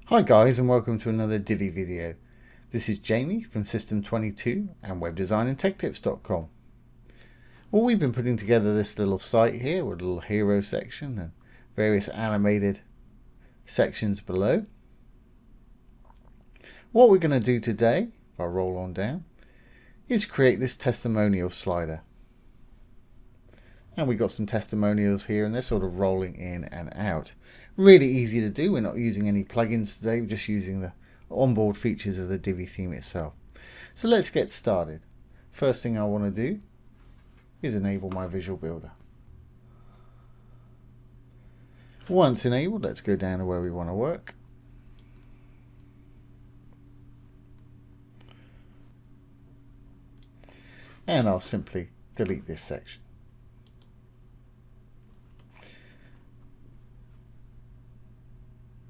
Hi guys, and welcome to another Divi video. This is Jamie from System22 and webdesignandtechtips.com. Well, we've been putting together this little site here with a little hero section and various animated sections below. What we're going to do today, if I roll on down, is create this testimonial slider. And we've got some testimonials here and they're sort of rolling in and out. Really easy to do. We're not using any plugins today. We're just using the onboard features of the Divi theme itself. So let's get started. First thing I want to do is enable my visual builder. Once enabled, let's go down to where we want to work. And I'll simply delete this section.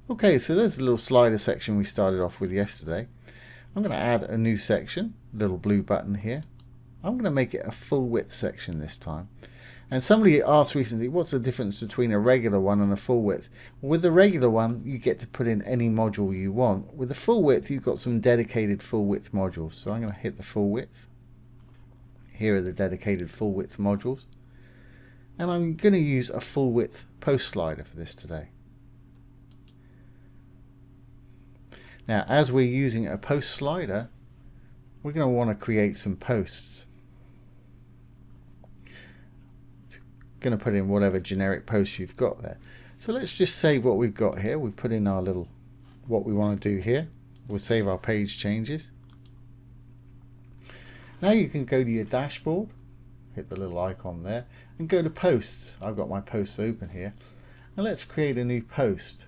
Okay, so there's a little slider section we started off with yesterday. I'm going to add a new section, little blue button here. I'm going to make it a full width section this time. And somebody asked recently, what's the difference between a regular one and a full width? Well, with the regular one, you get to put in any module you want. With the full width, you've got some dedicated full width modules. So I'm going to hit the full width. Here are the dedicated full width modules. And I'm going to use a full width post slider for this today. Now, as we're using a post slider, we're going to want to create some posts. It's going to put in whatever generic posts you've got there. So let's just save what we've got here. We've put in our little, what we want to do here. We'll save our page changes. Now you can go to your dashboard, hit the little icon there, and go to posts. I've got my posts open here. And let's create a new post.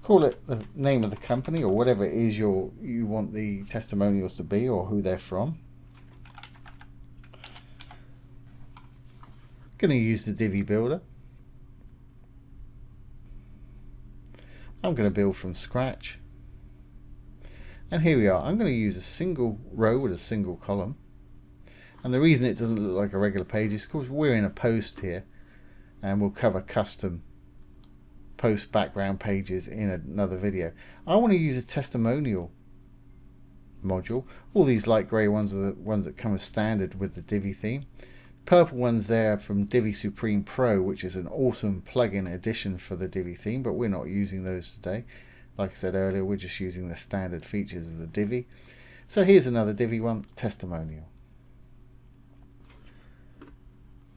Call it the name of the company or whatever it is you want the testimonials to be or who they're from. Going to use the Divi builder. I'm going to build from scratch. And here we are. I'm going to use a single row with a single column. And the reason it doesn't look like a regular page is because we're in a post here and we'll cover custom post background pages in another video. I want to use a testimonial module. All these light grey ones are the ones that come as standard with the Divi theme. Purple ones there from Divi Supreme Pro, which is an awesome plugin addition for the Divi theme, but we're not using those today. Like I said earlier, we're just using the standard features of the Divi. So here's another Divi one, testimonial.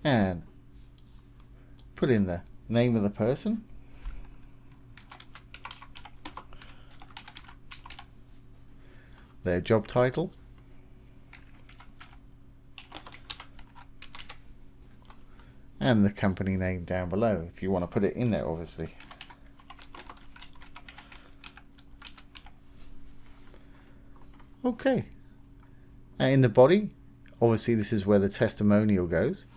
And put in the name of the person. Their job title, and the company name down below if you want to put it in there, obviously. Okay, and in the body, obviously this is where the testimonial goes.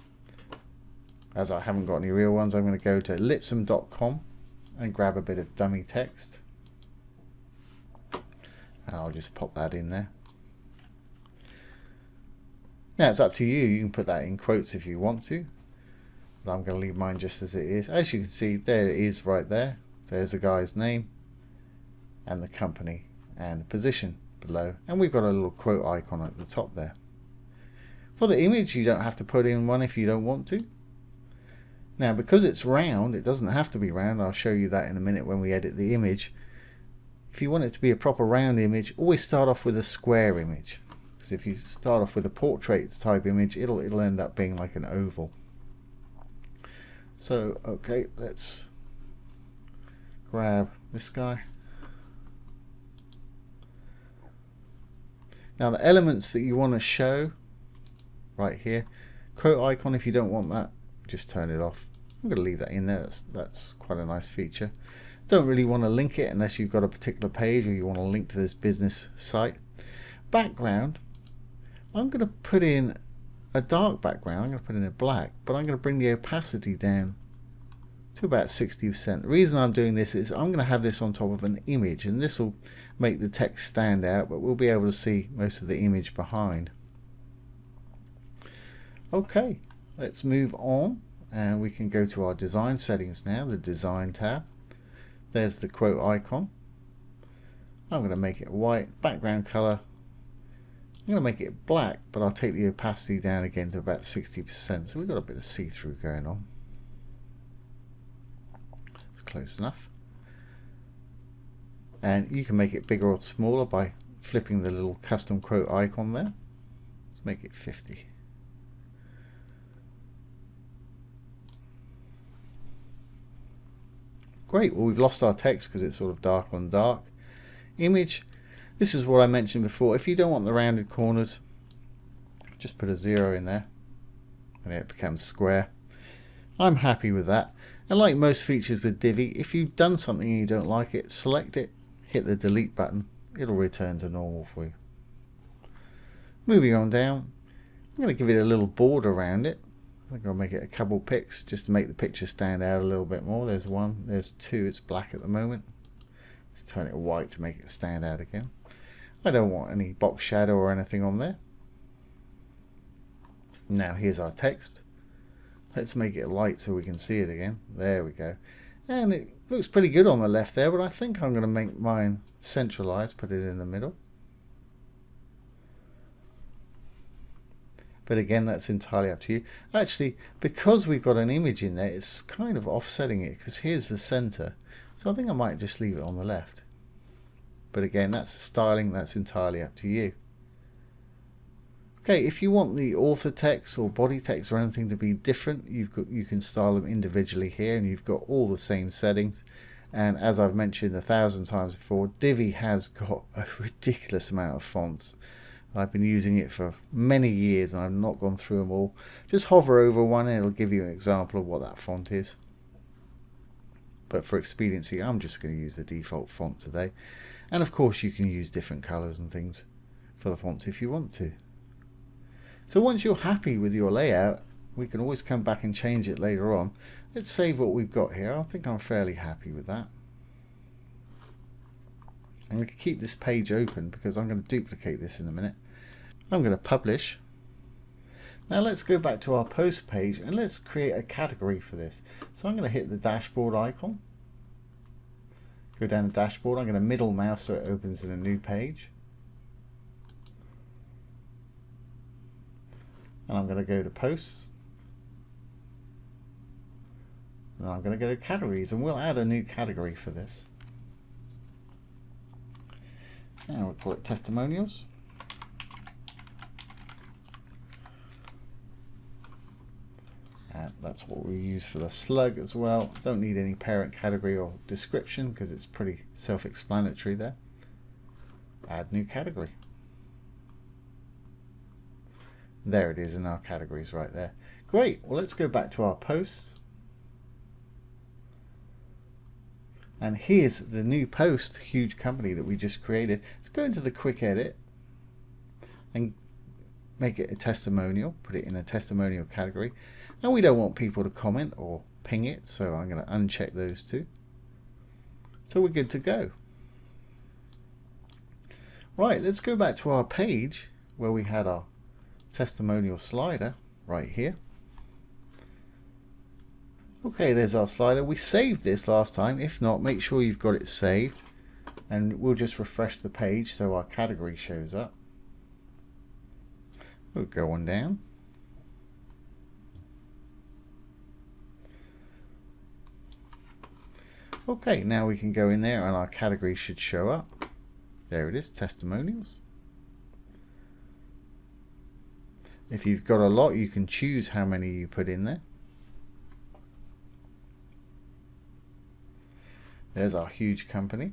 As I haven't got any real ones, I'm going to go to lipsum.com and grab a bit of dummy text. And I'll just pop that in there. Now it's up to you. You can put that in quotes if you want to. But I'm going to leave mine just as it is. As you can see, there it is right there. There's the guy's name and the company and the position below. And we've got a little quote icon at the top there. For the image, you don't have to put in one if you don't want to. Now, because it's round, it doesn't have to be round. I'll show you that in a minute when we edit the image. If you want it to be a proper round image, always start off with a square image. Because if you start off with a portrait type image, it'll end up being like an oval. So, okay, let's grab this guy. Now the elements that you want to show right here, quote icon, if you don't want that, just turn it off. I'm going to leave that in there. That's quite a nice feature. Don't really want to link it unless you've got a particular page or you want to link to this business site. Background, I'm going to put in a dark background. I'm going to put in a black, but I'm going to bring the opacity down to about 60%. The reason I'm doing this is I'm going to have this on top of an image, and this will make the text stand out, but we'll be able to see most of the image behind. Okay, let's move on and we can go to our design settings now, the design tab. There's the quote icon. I'm going to make it white, background color. I'm going to make it black, but I'll take the opacity down again to about 60%. So we've got a bit of see-through going on. It's close enough. And you can make it bigger or smaller by flipping the little custom quote icon there. Let's make it 50. Great, well, we've lost our text because it's sort of dark on dark. Image, this is what I mentioned before. If you don't want the rounded corners, just put a 0 in there and it becomes square. I'm happy with that. And like most features with Divi, if you've done something and you don't like it, select it, hit the delete button, it'll return to normal for you. Moving on down, I'm going to give it a little border around it. I'm going to make it a couple picks just to make the picture stand out a little bit more. There's one, there's two, it's black at the moment. Let's turn it white to make it stand out again. I don't want any box shadow or anything on there. Now here's our text. Let's make it light so we can see it again. There we go. And it looks pretty good on the left there, but I think I'm going to make mine centralized, put it in the middle. But again, that's entirely up to you. Actually, because we've got an image in there, it's kind of offsetting it because here's the center. So I think I might just leave it on the left. But again, that's the styling, that's entirely up to you. Okay, if you want the author text or body text or anything to be different, you can style them individually here, and you've got all the same settings. And as I've mentioned 1,000 times before, Divi has got a ridiculous amount of fonts. I've been using it for many years and I've not gone through them all. Just hover over one and it'll give you an example of what that font is. But for expediency, I'm just going to use the default font today. And of course you can use different colors and things for the fonts if you want to. So once you're happy with your layout, we can always come back and change it later on. Let's save what we've got here. I think I'm fairly happy with that. I'm going to keep this page open because I'm going to duplicate this in a minute. I'm going to publish. Now let's go back to our post page and let's create a category for this. So I'm going to hit the dashboard icon. Go down the dashboard. I'm going to middle mouse so it opens in a new page. And I'm going to go to posts. And I'm going to go to categories and we'll add a new category for this. And we'll call it testimonials. And that's what we use for the slug as well. Don't need any parent category or description because it's pretty self-explanatory there. Add new category. There it is in our categories right there. Great. Well, let's go back to our posts. And here's the new post, huge company that we just created. Let's go into the quick edit and make it a testimonial, put it in a testimonial category. And we don't want people to comment or ping it, so I'm going to uncheck those two. So we're good to go. Right, let's go back to our page where we had our testimonial slider right here. Okay, there's our slider. We saved this last time. If not, make sure you've got it saved. And we'll just refresh the page so our category shows up. We'll go on down. Okay, now we can go in there and our category should show up. There it is, testimonials. If you've got a lot, you can choose how many you put in there. There's our huge company.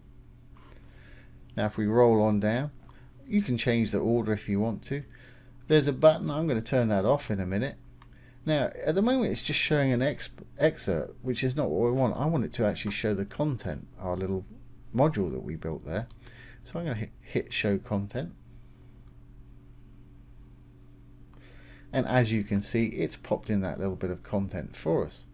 Now if we roll on down, you can change the order if you want to. There's a button. I'm going to turn that off in a minute. Now at the moment it's just showing an excerpt, which is not what we want. I want it to actually show the content, our little module that we built there. So I'm going to hit show content. And as you can see, it's popped in that little bit of content for us.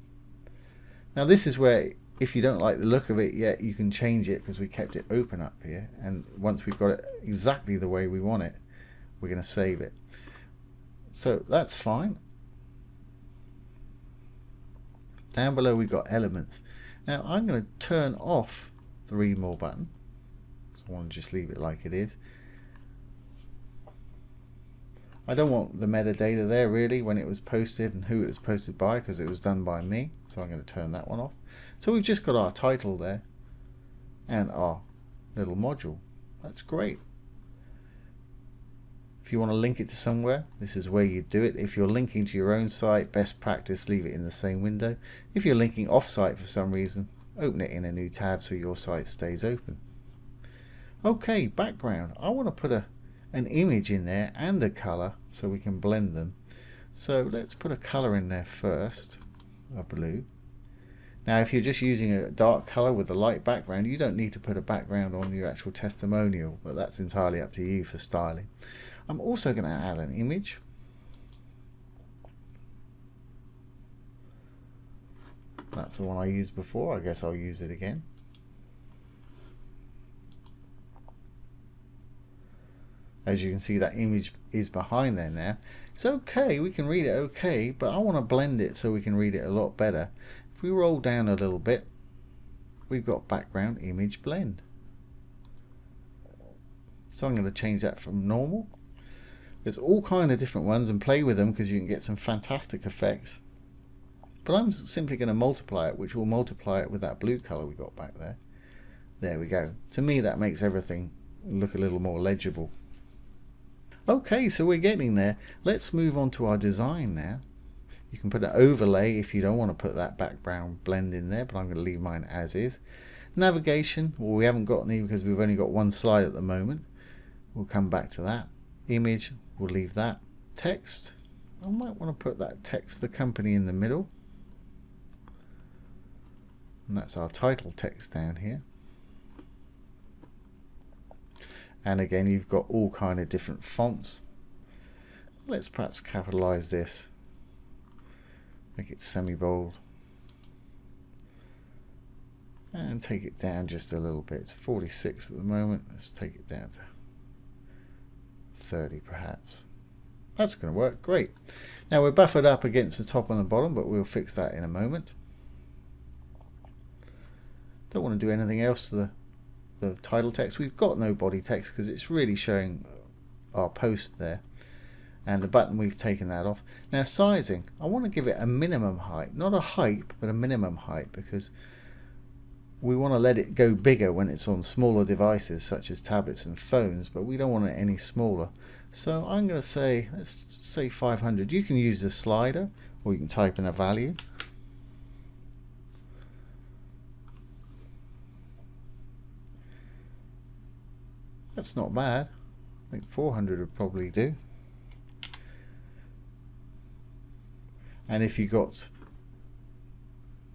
Now this is where, if you don't like the look of it yet, you can change it because we kept it open up here. And once we've got it exactly the way we want it, we're going to save it. So that's fine. Down below we've got elements. Now I'm going to turn off the read more button, so I want to just leave it like it is. I don't want the metadata there really when it was posted and who it was posted by, because it was done by me, so I'm going to turn that one off. So we've just got our title there and our little module. That's great. If you want to link it to somewhere, this is where you do it. If you're linking to your own site, best practice, leave it in the same window. If you're linking off-site for some reason, open it in a new tab so your site stays open. Okay, background. I want to put an image in there and a color so we can blend them. So let's put a color in there first, a blue. Now if you're just using a dark color with a light background, you don't need to put a background on your actual testimonial, but that's entirely up to you for styling. I'm also going to add an image. That's the one I used before. I guess I'll use it again. As you can see, that image is behind there now. It's okay, we can read it okay, but I want to blend it so we can read it a lot better. If we roll down a little bit, we've got background image blend. So I'm going to change that from normal. There's all kind of different ones, and play with them because you can get some fantastic effects. But I'm simply going to multiply it, which will multiply it with that blue color we got back there. There we go. To me that makes everything look a little more legible. Okay, so we're getting there. Let's move on to our design now. You can put an overlay if you don't want to put that background blend in there, but I'm going to leave mine as is. Navigation, well, we haven't got any because we've only got one slide at the moment. We'll come back to that. Image, we'll leave that. Text, I might want to put that text, the company, in the middle. And that's our title text down here. And again, you've got all kind of different fonts. Let's perhaps capitalize this, make it semi-bold, and take it down just a little bit. It's 46 at the moment. Let's take it down to 30 perhaps. That's going to work great. Now we're buffered up against the top and the bottom, but we'll fix that in a moment. Don't want to do anything else to the title text. We've got no body text because it's really showing our post there, and the button, we've taken that off. Now sizing, I want to give it a minimum height, not a height but a minimum height, because we want to let it go bigger when it's on smaller devices such as tablets and phones, but we don't want it any smaller. So I'm going to say, let's say 500. You can use the slider or you can type in a value. That's not bad. I think 400 would probably do. And if you got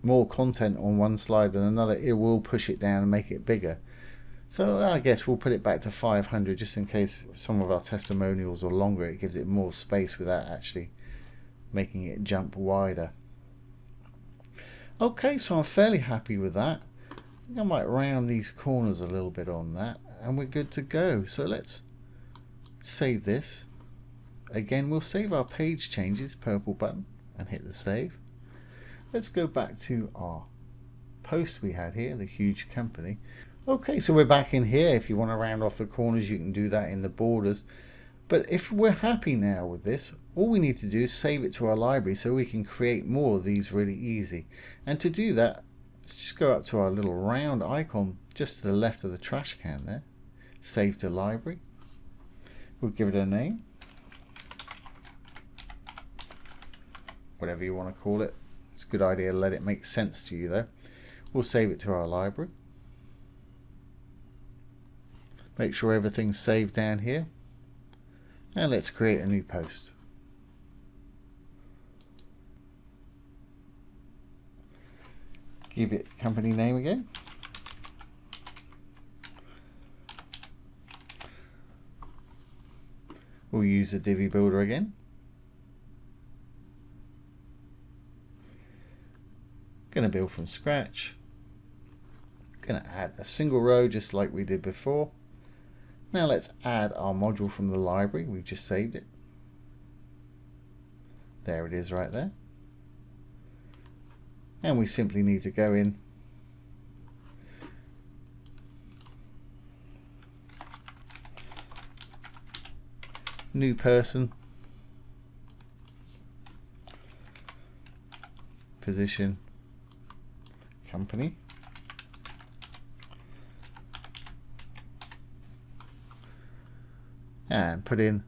more content on one slide than another, it will push it down and make it bigger. So I guess we'll put it back to 500 just in case some of our testimonials are longer. It gives it more space without actually making it jump wider. Okay, so I'm fairly happy with that. I think I might round these corners a little bit on that, and we're good to go. So let's save this. Again, we'll save our page changes, purple button, and hit the save. Let's go back to our post we had here, the huge company. Okay, so we're back in here. If you want to round off the corners, you can do that in the borders. But if we're happy now with this, all we need to do is save it to our library so we can create more of these really easy. And to do that, let's just go up to our little round icon just to the left of the trash can there. Save to library. We'll give it a name. Whatever you want to call it. It's a good idea to let it make sense to you though. We'll save it to our library. Make sure everything's saved down here. And let's create a new post. Give it company name again. We'll use the Divi builder again. Going to build from scratch. Going to add a single row just like we did before. Now let's add our module from the library. We've just saved it. There it is right there. And we simply need to go in new person, position, company, and put in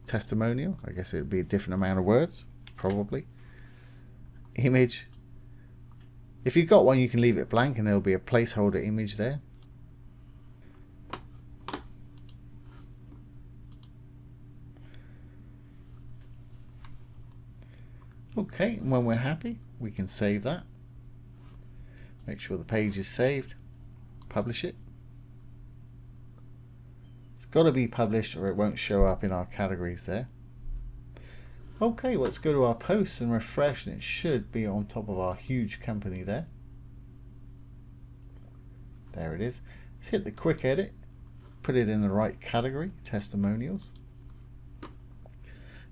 testimonial. I guess it would be a different amount of words, probably. Image. If you've got one, you can leave it blank and there'll be a placeholder image there. Okay, and when we're happy, we can save that. Make sure the page is saved. Publish it. It's got to be published or it won't show up in our categories there. Okay, let's go to our posts and refresh, and it should be on top of our huge company there. There it is. Let's hit the quick edit, put it in the right category, testimonials.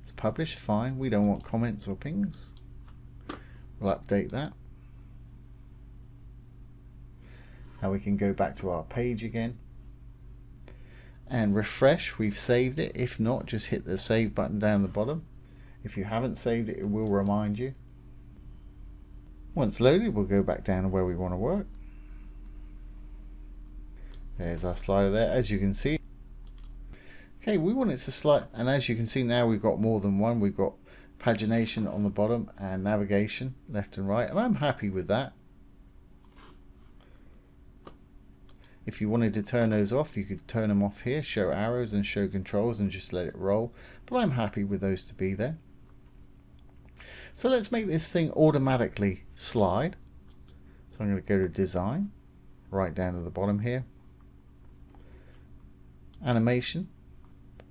It's published, fine. We don't want comments or pings. We'll update that. Now we can go back to our page again and refresh. We've saved it. If not, just hit the save button down the bottom. If you haven't saved it, it will remind you. Once loaded, we'll go back down to where we want to work. There's our slider there, as you can see. Okay, we want it to slide, and as you can see now we've got more than one. We've got pagination on the bottom and navigation left and right, and I'm happy with that. If you wanted to turn those off, you could turn them off here, show arrows and show controls, and just let it roll, but I'm happy with those to be there. So let's make this thing automatically slide. So I'm going to go to design, right down to the bottom here, animation,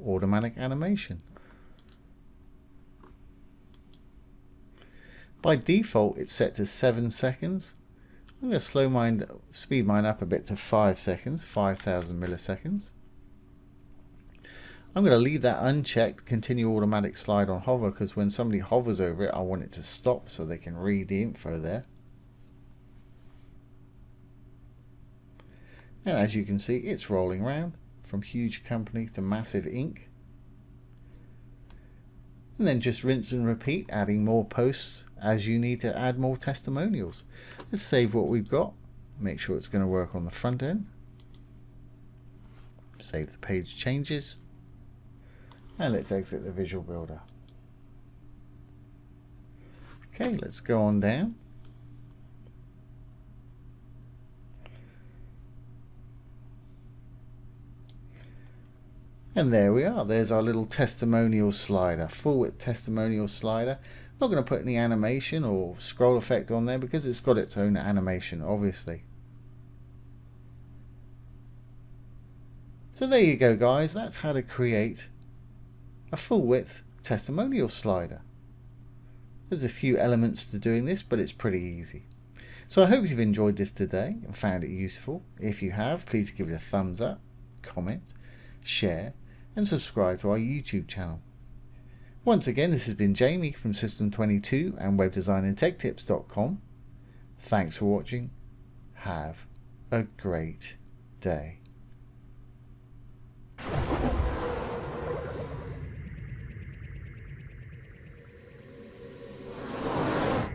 automatic animation. By default it's set to 7 seconds. I'm going to speed mine up a bit to 5 seconds, 5,000 milliseconds. I'm going to leave that unchecked, continue automatic slide on hover, because when somebody hovers over it I want it to stop so they can read the info there. And as you can see, it's rolling around from huge company to massive ink. And then just rinse and repeat, adding more posts as you need to add more testimonials. Let's save what we've got, make sure it's going to work on the front end. Save the page changes, and let's exit the Visual Builder. Okay, let's go on down. And there we are. There's our little testimonial slider, full width testimonial slider. I'm not going to put any animation or scroll effect on there because it's got its own animation, obviously. So there you go, guys. That's how to create a full width testimonial slider. There's a few elements to doing this, but it's pretty easy. So I hope you've enjoyed this today and found it useful. If you have, please give it a thumbs up, comment, share, and subscribe to our YouTube channel. Once again, this has been Jamie from System22 and webdesignandtechtips.com. Thanks for watching. Have a great day.